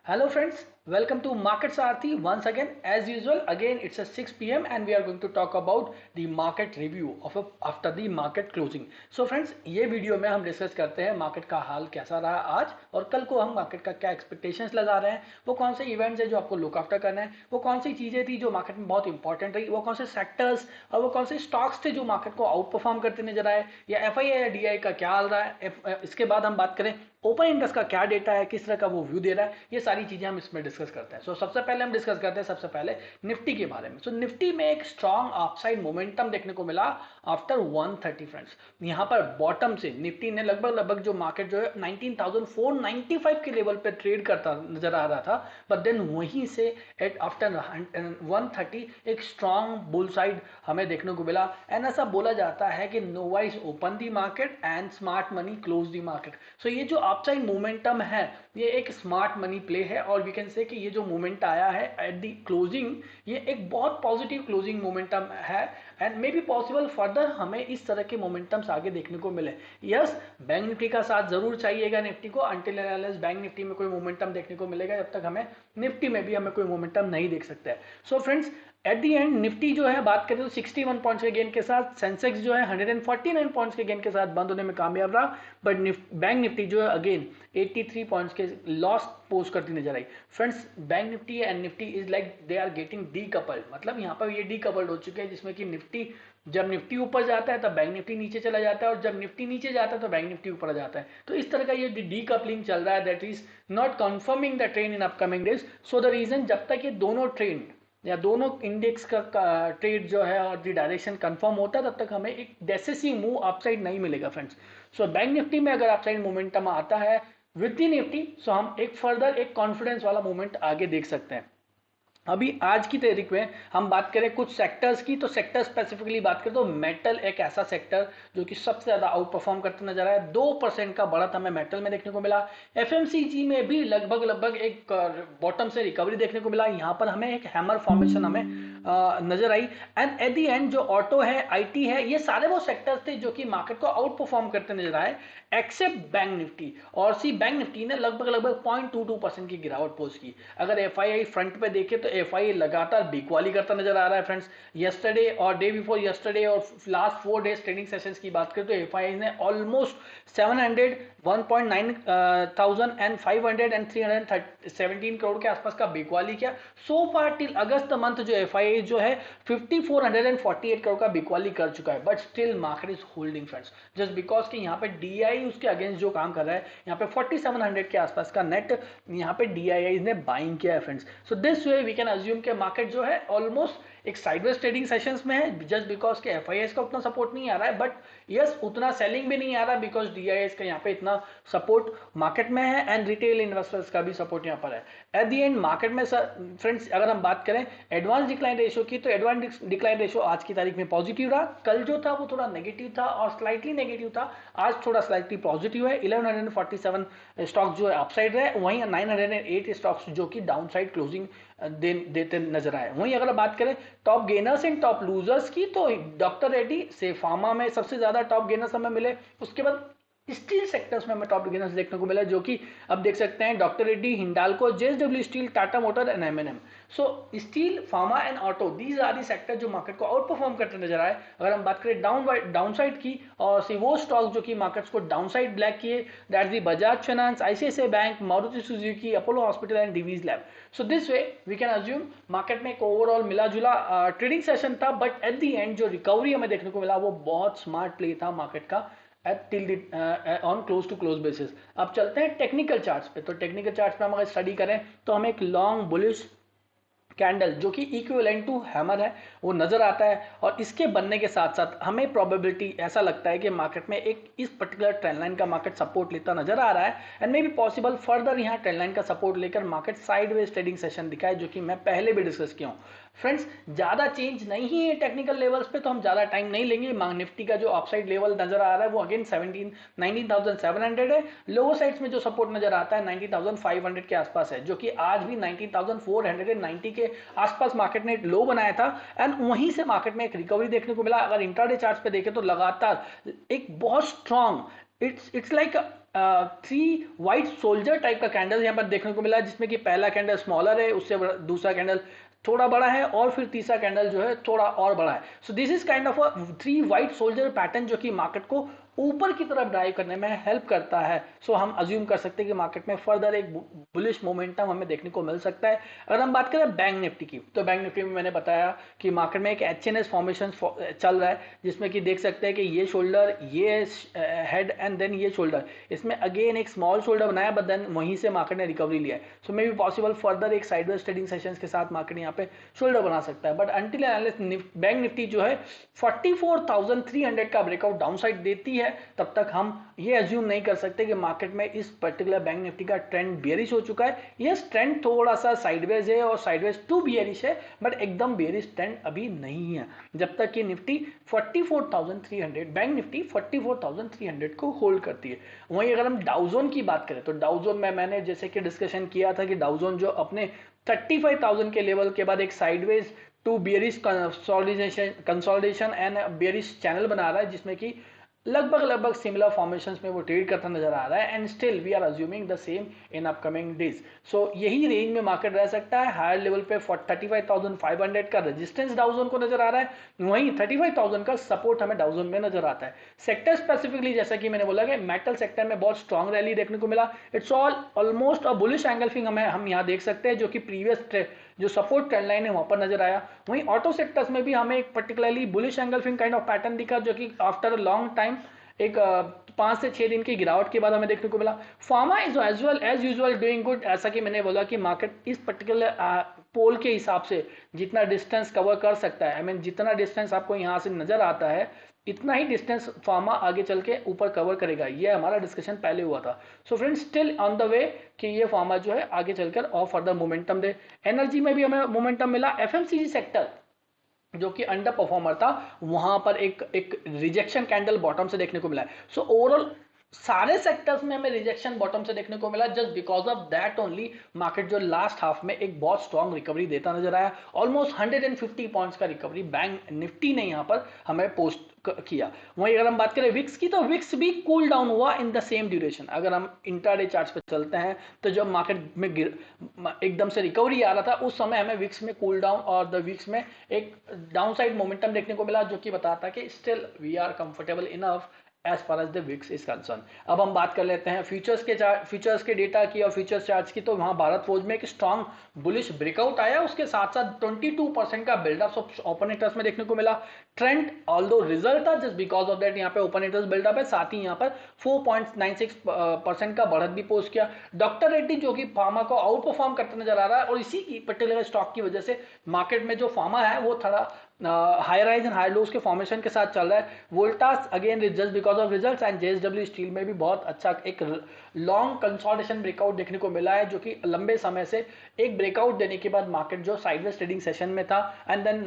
Hello friends, welcome to Market Sarthi once again. As usual, again it's a 6 p.m. and we are going to talk about the market review of after the market closing. So friends, ये video में हम discuss करते हैं market का हाल कैसा रहा आज और कल को हम मार्केट का क्या एक्सपेक्टेशंस लगा रहे हैं, वो कौन से इवेंट्स है जो आपको लुक आफ्टर करना है, वो कौन सी चीज़ें थी जो मार्केट में बहुत इंपॉर्टेंट रही, वो कौन से सेक्टर्स और वो कौन से स्टॉक्स थे जो मार्केट को आउट परफॉर्म करते नजर आए, या एफआईआई या डीआई का क्या हाल रहा है। इसके बाद हम बात करें ओपन इंटरेस्ट का क्या डेटा है, किस तरह का वो व्यू दे रहा है, ये सारी चीजें हम इसमें डिस्कस करते हैं। सो सबसे पहले हम डिस्कस करते हैं सबसे पहले निफ्टी के बारे में। सो निफ्टी में एक स्ट्रॉन्ग अपसाइड मोमेंटम देखने को मिला आफ्टर 130 फ्रेंड्स। यहाँ पर बॉटम से निफ्टी ने लगभग जो मार्केट जो है 19,495 के लेवल पे ट्रेड करता नजर आ रहा था, बट देन वहीं से एट आफ्टर 130 एक स्ट्रॉन्ग बुल साइड हमें देखने को मिला। एंड ऐसा बोला जाता है कि novice is open the market and smart money close the market. So ये जो अपसाइड मोमेंटम है ये एक स्मार्ट मनी प्ले है, और वी कैन से कि ये जो मोमेंट आया है एट दी क्लोजिंग ये एक बहुत पॉजिटिव क्लोजिंग मोमेंटम है। And may be possible further हमें इस तरह के मोमेंटम्स आगे देखने को मिले। यस, बैंक निफ्टी का साथ जरूर चाहिएगा निफ्टी को, अंटिल अनलेस बैंक निफ्टी में कोई मोमेंटम देखने को मिलेगा, जब तक हमें निफ्टी में भी हमें कोई मोमेंटम नहीं देख सकते हैं। So friends, eight the and Nifty जो है बात करें तो 61 पॉइंट्स के गेन के साथ, सेंसेक्स जो है 149 पॉइंट्स के गेन के साथ बंद होने में कामयाब रहा, बट बैंक निफ्टी जो है अगेन 83 पॉइंट्स के लॉस पोस्ट करती नजर आई। Friends, bank nifty and nifty is like they are getting decoupled, मतलब यहाँ पर ये डी कपल्ड हो चुके हैं, जिसमें कि निफ्टी जब निफ्टी ऊपर जाता है तब बैंक निफ्टी नीचे चला जाता है, और जब निफ्टी नीचे जाता है तो बैंक निफ्टी ऊपर जाता है। तो इस तरह का ये डी कपलिंग चल रहा है, that is not confirming the trend in upcoming days. So the reason, जब तक ये दोनों ट्रेंड या दोनों इंडेक्स का ट्रेड जो है और दी डायरेक्शन कंफर्म होता है, तब तक हमें एक डेसिसिव मूव अपसाइड नहीं मिलेगा फ्रेंड्स। सो बैंक निफ्टी में अगर अपसाइड मोमेंटम आता है विद दी निफ्टी, सो हम एक फर्दर एक कॉन्फिडेंस वाला मूवमेंट आगे देख सकते हैं। अभी आज की तारीख में हम बात करें कुछ सेक्टर्स की, तो सेक्टर स्पेसिफिकली बात करें तो मेटल एक ऐसा सेक्टर जो कि सबसे ज्यादा आउट परफॉर्म करता नजर आया। 2% का बढ़त हमें मेटल में देखने को मिला। एफएमसीजी में भी लगभग एक बॉटम से रिकवरी देखने को मिला। यहाँ पर हमें एक हैमर फॉर्मेशन हमें नजर आई। एंड एट दी एंड जो ऑटो है, आईटी है, ये सारे वो सेक्टर्स थे जो कि मार्केट को आउट परफॉर्म करते नजर आए, एक्सेप्ट बैंक निफ्टी। और बैंक निफ्टी ने लगभग 0.22% की गिरावट पोस्ट की। अगर एफआईआई फ्रंट पे देखें तो एफआईआई लगातार बिकवाली करता नजर आ रहा है फ्रेंड्स। यस्टरडे और डे बिफोर यस्टरडे और लास्ट 4 डेज ट्रेडिंग सेशंस की बात करें तो एफआईआई ने almost 700, 1.9 thousand and 500 and 317 crore के आसपास का बिकवाली किया। सो फार टिल अगस्त मंथ जो एफआईआई जो है 5448 करोड़ का बिकवाली कर चुका है, but still market is holding friends, just because कि यहाँ पे डीआई उसके अगेंस्ट जो काम कर रहा है, यहाँ पे 4700 के आसपास का नेट यहाँ पे डीआई ने बाइंग किया है friends. So this way we can assume के मार्केट जो है ऑलमोस्ट एक साइडवेज ट्रेडिंग सेशंस में है, जस्ट बिकॉज के एफआईएस का उतना सपोर्ट नहीं आ रहा है, बट यस उतना सेलिंग भी नहीं आ रहा बिकॉज डीआईएस का यहाँ पे इतना सपोर्ट मार्केट में है एंड रिटेल इन्वेस्टर्स का भी सपोर्ट यहाँ पर है। एट दी एंड मार्केट में फ्रेंड्स अगर हम बात करें एडवांस डिक्लाइन रेशियो की, तो एडवांस डिक्लाइन रेशियो आज की तारीख में पॉजिटिव रहा। कल जो था वो थोड़ा नेगेटिव था और स्लाइटली नेगेटिव था, आज थोड़ा स्लाइटली पॉजिटिव है। 1147 स्टॉक जो है अपसाइड रहे, वहीं 908 स्टॉक्स जो कि डाउन साइड क्लोजिंग देते नजर आए। वहीं अगर बात करें top gainers and top losers की, तो डॉक्टर रेड्डी से फार्मा में सबसे ज्यादा टॉप गेनर्स हमें मिले। उसके बाद स्टील सेक्टर्स में हमें टॉप गेनर्स देखने को मिला, जो कि अब देख सकते हैं doctor Reddy, Hindalco, JSW steel, Tata motor and MNM. So steel, pharma and auto, these are the sector जो मार्केट को आउट परफॉर्म करते नजर आए। अगर हम बात करें डाउन साइड की, और सी वो स्टॉक जो कि मार्केट्स को डाउन साइड ब्लैक किए, that the Bajaj finance, ICICI bank, Maruti Suzuki, Apollo hospital and Divi's lab. So this way we can assume market में एक ओवरऑल मिला जुला ट्रेडिंग सेशन था, बट एट दी एंड जो रिकवरी हमें देखने को मिला वो बहुत स्मार्ट प्ले था मार्केट का on close to close basis. अब चलते हैं टेक्निकल चार्ट्स पे। तो टेक्निकल चार्ट्स पे हम अगर स्टडी करें तो हमें एक लॉन्ग बुलिश कैंडल जो कि इक्विवेलेंट टू हैमर है वो नजर आता है, और इसके बनने के साथ साथ हमें प्रोबेबिलिटी ऐसा लगता है कि मार्केट में एक इस पर्टिकुलर ट्रेंड लाइन का मार्केट सपोर्ट लेता नजर आ रहा है, and may be possible further यहाँ ट्रेंड लाइन का सपोर्ट लेकर मार्केट साइडवेज ट्रेडिंग सेशन दिखाए, जो कि मैं पहले भी डिस्कस किया हूँ। फ्रेंड्स, ज्यादा चेंज नहीं है टेक्निकल लेवल्स पे, तो हम ज्यादा टाइम नहीं लेंगे। निफ्टी का जो अपसाइड लेवल नजर आ रहा है वो अगेन 19,700 है। लोअर साइड्स में जो सपोर्ट नजर आता है 19,500 के आसपास है, जो कि आज भी 19,490 के आसपास मार्केट ने लो बनाया था, एंड वहीं से मार्केट में एक रिकवरी देखने को मिला। अगर इंट्राडे चार्ट्स पे देखें तो लगातार एक बहुत strong it's like three white soldier type का कैंडल यहाँ पर देखने को मिला, जिसमें कि पहला कैंडल स्मॉलर है, उससे दूसरा कैंडल थोड़ा बड़ा है, और फिर तीसरा कैंडल जो है थोड़ा और बड़ा है। So this is kind of a three white soldier pattern जो कि मार्केट को ऊपर की तरफ ड्राइव करने में हेल्प करता है। सो हम अज्यूम कर सकते हैं कि मार्केट में फर्दर एक बुलिश मोमेंटम हमें देखने को मिल सकता है। अगर हम बात करें बैंक निफ्टी की, तो बैंक निफ्टी में मैंने बताया कि मार्केट में एक एचएनएस फॉर्मेशन चल रहा है, जिसमें कि देख सकते हैं कि ये शोल्डर, ये हेड एंड देन ये शोल्डर, इसमें अगेन एक स्मॉल शोल्डर बनाया, बट देन वहीं से मार्केट ने रिकवरी लिया है। सो मे बी पॉसिबल फर्दर एक साइडवेज ट्रेडिंग सेशंस के साथ मार्केट यहाँ पे शोल्डर बना सकता है। बट अंटिल बैंक निफ्टी जो है 44,300 का ब्रेकआउट डाउन साइड देती है, तब तक हम ये अज्यूम नहीं कर सकते कि मार्केट में इस पर्टिकुलर बैंक निफ्टी का ट्रेंड बेयरिश हो चुका है। यस, ट्रेंड थोड़ा सा साइडवेज है और साइडवेज टू बेयरिश है, बट एकदम बेयरिश ट्रेंड अभी नहीं है, जब तक कि निफ्टी 44,300, बैंक निफ्टी 44,300 को होल्ड करती है। वहीं अगर हम डाउजोन की बात करें, तो डाउजोन में मैंने जैसे कि डिस्कशन किया था कि डाउजोन जो अपने 35,000 के लेवल के बाद एक sideways to bearish consolidation and bearish channel बना रहा है, जिसमें कि लगभग सिमिलर फॉर्मेशंस में वो ट्रेड करता नजर आ रहा है, and still we are assuming the same in upcoming days. So यही रेंज में मार्केट रह सकता है। हायर लेवल पे 35,500 का रेजिस्टेंस डाउजोन को नजर आ रहा है, वहीं 35,000 का सपोर्ट हमें डाउजोन में नजर आता है। सेक्टर स्पेसिफिकली जैसा कि मैंने बोला कि मेटल सेक्टर में बहुत स्ट्रॉन्ग रैली देखने को मिला। It's almost a bullish engulfing हम यहाँ देख सकते हैं, जो कि प्रीवियस जो सपोर्ट ट्रेंड लाइन है वहां पर नजर आया। वहीं ऑटो सेक्टर्स में भी हमें एक particularly bullish engulfing kind of pattern दिखा, जो कि आफ्टर अ लॉन्ग टाइम एक 5 से 6 दिन की गिरावट के बाद हमें देखने को मिला। Pharma is as usual doing good. ऐसा कि मैंने बोला कि मार्केट इस पर्टिकुलर पोल के हिसाब से जितना डिस्टेंस कवर कर सकता है, आई मीन जितना डिस्टेंस आपको यहाँ से नजर आता है, इतना ही डिस्टेंस फार्मा आगे चल के ऊपर कवर करेगा। ये हमारा डिस्कशन पहले हुआ था। So friends, still on the way कि ये फार्मा जो है आगे चलकर और फर्दर मोमेंटम दे। एनर्जी में भी हमें मोमेंटम मिला। एफएमसीजी सेक्टर जो कि अंडर परफॉर्मर था, वहां पर एक रिजेक्शन कैंडल बॉटम से देखने को मिला है। सो ओवरऑल सारे सेक्टर्स में हमें रिजेक्शन बॉटम से देखने को मिला। Just because of that only market जो लास्ट हाफ में एक बहुत स्ट्रॉन्ग रिकवरी देता नजर आया। ऑलमोस्ट 150 पॉइंट्स का रिकवरी बैंक निफ्टी ने यहां पर हमें पोस्ट किया। वहीं अगर हम बात करें विक्स की, तो विक्स भी कूल डाउन हुआ इन द सेम ड्यूरेशन। अगर हम इंट्राडे चार्ट्स पे चलते हैं, तो जब मार्केट में एकदम से रिकवरी आ रहा था, उस समय हमें विक्स में कूल डाउन और द विक्स में एक डाउनसाइड मोमेंटम देखने को मिला, जो कि बताता कि still we are comfortable enough as far as the VIX is concern. अब हम बात कर लेते हैं फ्यूचर्स के डेटा की और फ्यूचर्स चार्ट्स की। तो वहां भारत फौज में एक स्ट्रॉन्ग बुलिश ब्रेकआउट आया, उसके साथ साथ 22% का बिल्डअप ओपन इंटरेस्ट में देखने को मिला। ट्रेंड ऑल्दो रिजल्ट था, जस्ट बिकॉज ऑफ दैट यहाँ पे ओपन इंटरेस्ट बिल्डअप है, साथ ही यहाँ पर 4.96% का बढ़त भी पोस्ट किया। डॉक्टर रेड्डी जो कि फार्मा को आउट परफॉर्म करते नजर आ रहा है, और इसी की पर्टिकुलर स्टॉक की वजह से मार्केट में जो फार्मा है वो थोड़ा हाई राइज एंड हाई लोज के फॉर्मेशन के साथ चल रहा है। Voltas again just because of results, and JSW steel में भी बहुत अच्छा एक लॉन्ग कंसोलिडेशन ब्रेकआउट देखने को मिला है, जो कि लंबे समय से एक ब्रेकआउट देने के बाद मार्केट जो साइडवेज ट्रेडिंग सेशन में था, एंड देन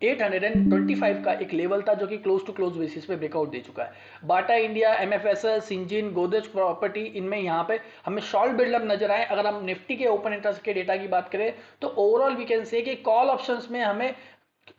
825 का एक लेवल था, जो कि क्लोज टू क्लोज बेसिस पे ब्रेकआउट दे चुका है। Bata India, MFSL, Syngene, Godrej property, इनमें यहाँ पे हमें शॉर्ट बिल्डअप नजर आए। अगर हम निफ्टी के ओपन इंटरेस्ट के डेटा की बात करें, तो ओवरऑल वी कैन से कि कॉल ऑप्शंस में हमें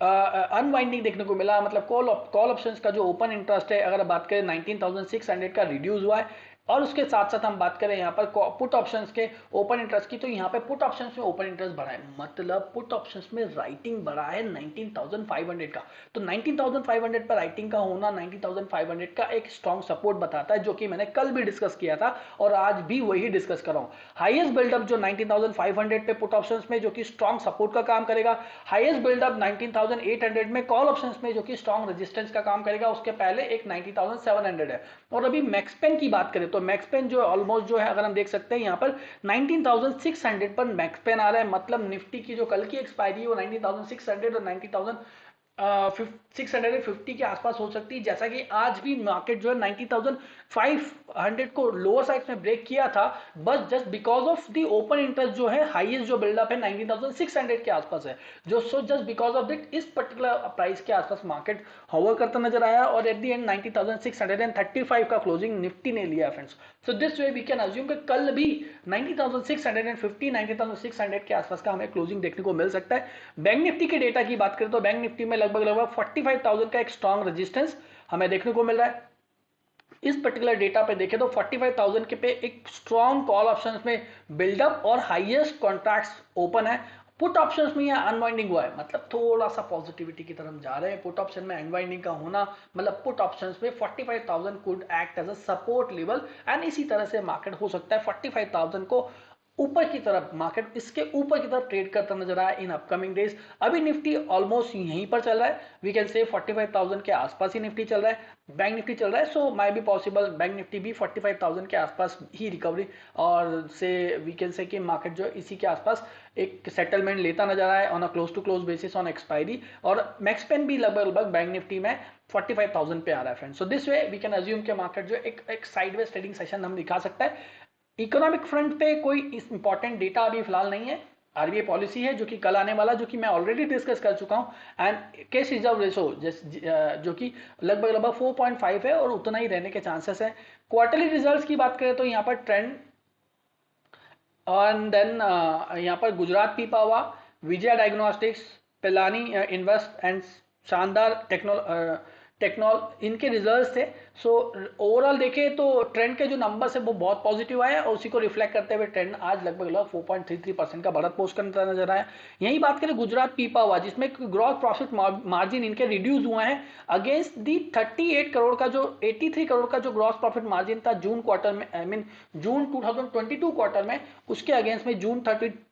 अनवाइंडिंग देखने को मिला। मतलब कॉल ऑप्शंस का जो ओपन इंटरेस्ट है, अगर बात करें 19,600 का रिड्यूस हुआ है, और उसके साथ साथ हम बात करें यहाँ पर पुट ऑप्शंस के ओपन इंटरेस्ट की, तो यहाँ पे पुट ऑप्शंस में ओपन इंटरेस्ट बढ़ा है, मतलब पुट ऑप्शंस में राइटिंग बढ़ा है 19,500 का। तो 19,500 पर राइटिंग का होना 19,500 का एक स्ट्रॉन्ग सपोर्ट बताता है, जो कि मैंने कल भी डिस्कस किया था और आज भी वही डिस्कस कर रहा हूँ। हाईएस्ट बिल्डअप जो 19,500 पे पुट ऑप्शंस में, जो कि स्ट्रॉन्ग सपोर्ट का काम करेगा। हाईएस्ट बिल्डअप 19,800 में कॉल ऑप्शंस में, जो कि स्ट्रॉन्ग रेजिस्टेंस का काम करेगा। उसके पहले एक 90,700 है। और अभी मैक्सपेन की बात करें, तो मैक्सपेन जो ऑलमोस्ट जो है, अगर हम देख सकते हैं यहाँ पर 19,600 पर मैक्सपेन आ रहा है। मतलब निफ्टी की जो कल की एक्सपायरी है वो 19,600 और 650 के आसपास हो सकती है। जैसा कि आज भी मार्केट जो है 90,500 को लोअर साइड में ब्रेक किया था, बस just because of the open interest जो है हाईएस्ट जो बिल्डअप है 19,600 के आसपास है, जो so just because of that इस पर्टिकुलर प्राइस के आसपास मार्केट होवर करता नजर आया, और एट द एंड 90,635 का क्लोजिंग निफ्टी ने लिया friends. So this way we can assume कि कल भी 90,650 90,600 के आसपास का हमें क्लोजिंग देखने को मिल सकता है। बैंक निफ्टी के डेटा की बात करें, तो बैंक निफ्टी में लगभग 45,000 का एक स्ट्रॉन्ग रेजिस्टेंस हमें देखने को मिल रहा है। इस पर्टिकुलर डेटा पे देखें तो 45,000 के पे एक स्ट्रॉन्ग कॉल ऑप्शंस में बिल्डअप और हाईएस्ट कॉन्ट्रैक्ट्स ओपन है। पुट ऑप्शंस में यह अनवाइंडिंग हुआ है, मतलब थोड़ा सा पॉजिटिविटी की तरफ जा रहे हैं। पुट ऑप्शन में अनवाइंडिंग का होना मतलब पुट ऑप्शंस में 45,000 could act as a support level, and इसी तरह से मार्केट हो सकता है 45,000 को ऊपर की तरफ, मार्केट इसके ऊपर की तरफ ट्रेड करता नजर आया इन अपकमिंग डेज। अभी निफ्टी ऑलमोस्ट यहीं पर चल रहा है, वी कैन से 45,000 के आसपास ही निफ्टी चल रहा है, बैंक निफ्टी चल रहा है। सो माई बी पॉसिबल बैंक निफ्टी भी 45,000 के आसपास ही रिकवरी और से वी कैन से कि मार्केट जो है इसी के आसपास एक सेटलमेंट लेता नजर आया on a close to close basis on expiry. और मैक्स पेन भी लगभग बैंक निफ्टी में 45,000 पे आ रहा है friends. So this way we can assume के मार्केट जो एक साइडवेज ट्रेडिंग सेशन हम दिखा सकता है। इकोनॉमिक फ्रंट पे कोई इंपॉर्टेंट डेटा अभी फिलहाल नहीं है। आरबीआई पॉलिसी है जो कि कल आने वाला, जो कि मैं ऑलरेडी डिस्कस कर चुका हूं, एंड कैश रिजर्व रेशो जो कि लगभग 4.5 है और उतना ही रहने के चांसेस है। क्वार्टरली रिजल्ट्स की बात करें तो यहाँ पर ट्रेंड, और देन यहाँ पर गुजरात पीपावा, विजय डायग्नोस्टिक्स, पिलानी इन्वेस्ट एंड शानदार टेक्नोल इनके रिजल्ट्स थे। सो ओवरऑल देखें तो ट्रेंड के जो नंबर्स है वो बहुत पॉजिटिव आए और उसी को रिफ्लेक्ट करते हुए ट्रेंड आज लगभग 4.33% का बढ़त पोस्ट करता नजर आया। यही बात करें गुजरात पीपा हुआ, जिसमें ग्रॉस प्रॉफिट मार्जिन इनके रिड्यूस हुआ है अगेंस्ट दी 38 करोड़ का जो 83 करोड़ का जो ग्रॉस प्रॉफिट मार्जिन था जून क्वार्टर में, आई मीन जून 2022 क्वार्टर में, उसके अगेंस्ट में जून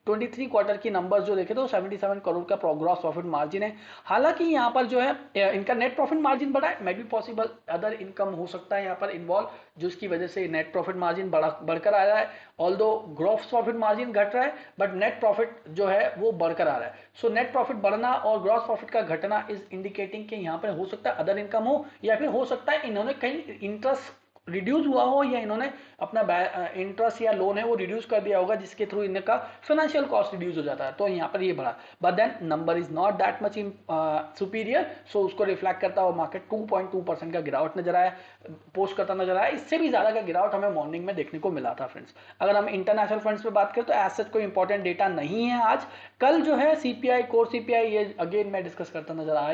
23 क्वार्टर की नंबर्स जो देखे तो 77 करोड़ का ग्रॉस प्रॉफिट मार्जिन है। हालांकि यहाँ पर जो है इनका नेट प्रॉफिट मार्जिन बढ़ा है, may be possible other income हो सकता है यहाँ पर इन्वॉल्व, जिसकी वजह से नेट प्रॉफिट मार्जिन बढ़कर आ रहा है। ऑल्दो ग्रॉस प्रॉफिट मार्जिन घट रहा है बट नेट प्रॉफिट जो है वो बढ़कर आ रहा है। सो नेट प्रॉफिट बढ़ना और ग्रॉस प्रॉफिट का घटना इज इंडिकेटिंग कि यहाँ पर हो सकता है अदर इनकम हो, या फिर हो सकता है इन्होंने कहीं इंटरेस्ट रिड्यूस हुआ हो, या इन्होंने अपना इंटरेस्ट या लोन है वो रिड्यूस कर दिया होगा, जिसके थ्रू इनका फाइनेंशियल कॉस्ट रिड्यूस हो जाता है, तो यहाँ पर ये बढ़ा। But then number is not that much superior, so उसको रिफ्लेक्ट करता हुआ मार्केट 2.2% का गिरावट नजर आया, पोस्ट करता नजर आया। इससे भी ज्यादा का गिरावट हमें मॉर्निंग में देखने को मिला था फ्रेंड्स। अगर हम इंटरनेशनल फंड्स पे बात करें तो एज सच कोई इंपॉर्टेंट डेटा नहीं है आज। कल जो है सीपीआई, कोर सीपीआई, ये अगेन मैं डिस्कस करता नजर आ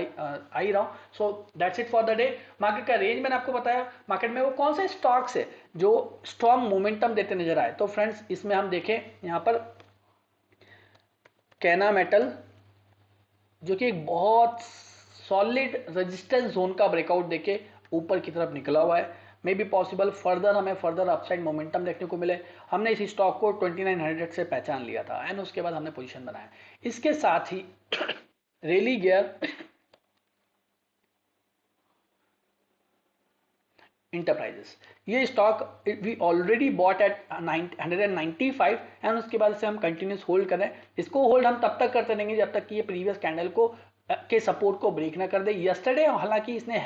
ही रहा हूँ। So that's it for the day. Market का रेंज मैंने आपको बताया, मार्केट में वो कौन से स्टॉक्स है जो स्ट्रॉन्ग मोमेंटम देते नजर आए। तो फ्रेंड्स इसमें हम देखें यहाँ पर कैना मेटल जो कि एक बहुत सॉलिड रेजिस्टेंस जोन का ब्रेकआउट देके ऊपर की तरफ निकला हुआ है। मे बी पॉसिबल फर्दर हमें फर्दर अपसाइड मोमेंटम देखने को मिले। हमने इस स्टॉक को 2900 से पहचान लिया था एंड उसके बाद हमने पोजीशन बनाया। इसके साथ ही रेली गियर इंटरप्राइजेस, ये stock we already bought at 195 and उसके बाद से हम कंटिन्यूस होल्ड कर रहे हैं। इसको होल्ड हम तब तक करते रहेंगे जब तक कि ये प्रीवियस कैंडल को के सपोर्ट को ब्रेक ना कर दे। यस्टरडे हालांकि इसने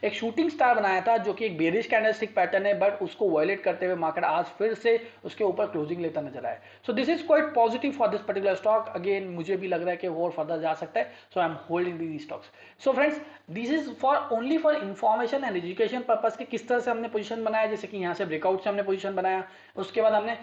एक शूटिंग स्टार बनाया था जो कि एक बेरिश कैंडलस्टिक पैटर्न है, बट उसको वायलेट करते हुए मार्केट आज फिर से उसके ऊपर क्लोजिंग लेता नजर आया। So this is quite positive for this particular stock. Again मुझे भी लग रहा है कि और फर्दर जा सकता है, so I am holding these stocks. So friends this is for only for information and education purpose के किस तरह से हमने पोजीशन बनाया। जैसे कि यहाँ से ब्रेकआउट से हमने पोजीशन बनाया, उसके बाद हमने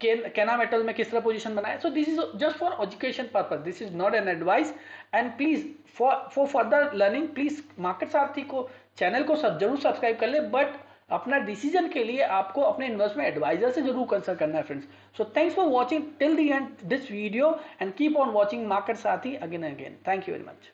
कैना मेटल में किस तरह पोजीशन बनाया। So this is just for education purpose, this is not an advice. And please for further learning please market सारथी को चैनल को जरूर सब्सक्राइब कर ले, बट अपना डिसीजन के लिए आपको अपने इन्वेस्टमेंट एडवाइजर से जरूर कंसल्ट करना है friends. So thanks for watching till the end this video and keep on watching market Sarathi again and again. Thank you very much.